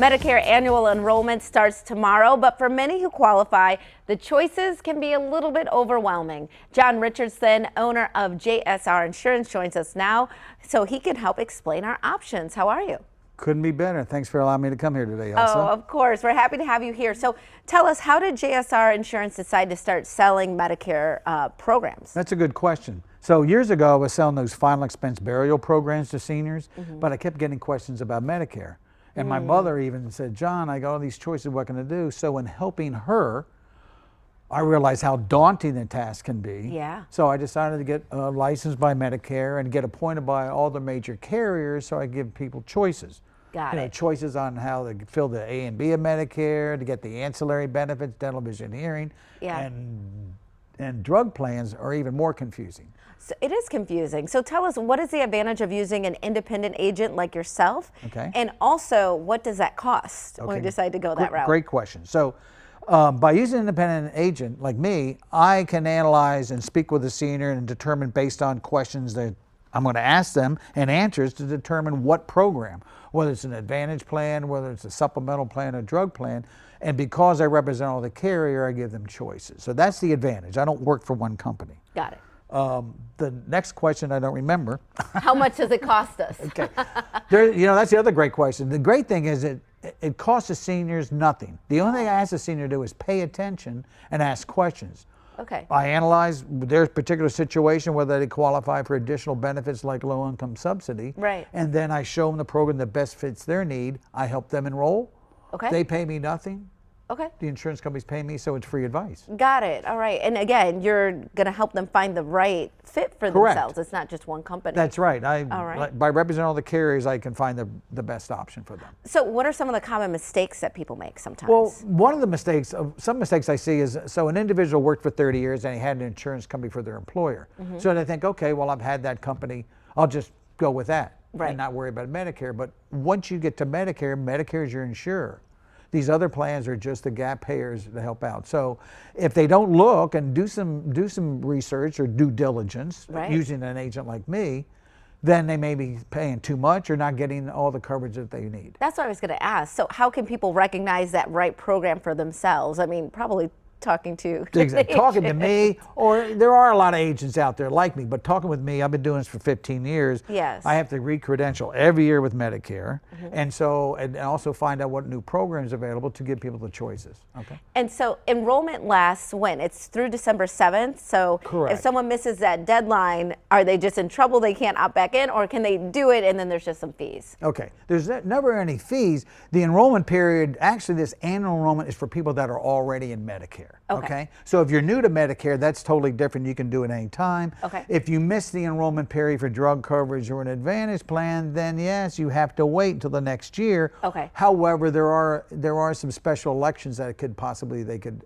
Medicare annual enrollment starts tomorrow, but for many who qualify, the choices can be a little bit overwhelming. John Richardson, owner of JSR Insurance, joins us now so he can help explain our options. How are you? Couldn't be better. Thanks for allowing me to come here today, Elsa. Oh, of course. We're happy to have you here. So tell us, how did JSR Insurance decide to start selling Medicare programs? That's a good question. So years ago, I was selling those final expense burial programs to seniors, but I kept getting questions about Medicare. And my mother even said, John, I got all these choices, what can I do? So in helping her, I realized how daunting the task can be. Yeah. So I decided to get licensed by Medicare and get appointed by all the major carriers so I give people choices. Got it. Choices on how to fill the A and B of Medicare, to get the ancillary benefits, dental, vision, hearing, and drug plans are even more confusing. So it is confusing. So tell us, what is the advantage of using an independent agent like yourself? Okay. And also, what does that cost when we decide to go that route? Great question. So by using an independent agent like me, I can analyze and speak with the senior and determine based on questions that I'm going to ask them and answers to determine what program, whether it's an advantage plan, whether it's a supplemental plan, or drug plan. And because I represent all the carrier, I give them choices. So that's the advantage. I don't work for one company. Got it. The next question I don't remember. How much does it cost us? Okay. That's the other great question. The great thing is it costs the seniors nothing. The only thing I ask the senior to do is pay attention and ask questions. Okay. I analyze their particular situation, whether they qualify for additional benefits like low-income subsidy. Right. And then I show them the program that best fits their need. I help them enroll. Okay. They pay me nothing. Okay. The insurance companies pay me, so it's free advice. Got it. All right. And again, you're going to help them find the right fit for themselves. It's not just one company. That's right. All right. By representing all the carriers, I can find the best option for them. So what are some of the common mistakes that people make sometimes? Well, one of the mistakes, some mistakes I see is, so an individual worked for 30 years and he had an insurance company for their employer. So they think, okay, well, I've had that company, I'll just go with that and not worry about Medicare. But once you get to Medicare, Medicare is your insurer. These other plans are just the gap payers to help out. So if they don't look and do some research or due diligence using an agent like me, then they may be paying too much or not getting all the coverage that they need. That's what I was going to ask. So how can people recognize that right program for themselves? I mean, probably talking to talking to me, or there are a lot of agents out there like me, but talking with me, I've been doing this for 15 years. Yes. I have to re-credential every year with Medicare, and also find out what new programs are available to give people the choices. Okay. And so enrollment lasts when? It's through December 7th. So correct. If someone misses that deadline, are they just in trouble? They can't opt back in, or can they do it and then there's just some fees? Okay. There's never any fees. The enrollment period, actually, this annual enrollment is for people that are already in Medicare. Okay. So if you're new to Medicare, that's totally different. You can do it any time. Okay. If you miss the enrollment period for drug coverage or an advantage plan, then yes, you have to wait until the next year. Okay. However, there are some special elections that they could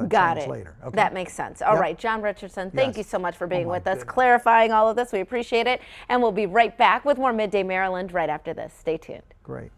Got change it. later. Okay. That makes sense. All right, John Richardson, thank you so much for being with us, goodness. clarifying all of this. We appreciate it. And we'll be right back with more Midday Maryland right after this. Stay tuned. Great.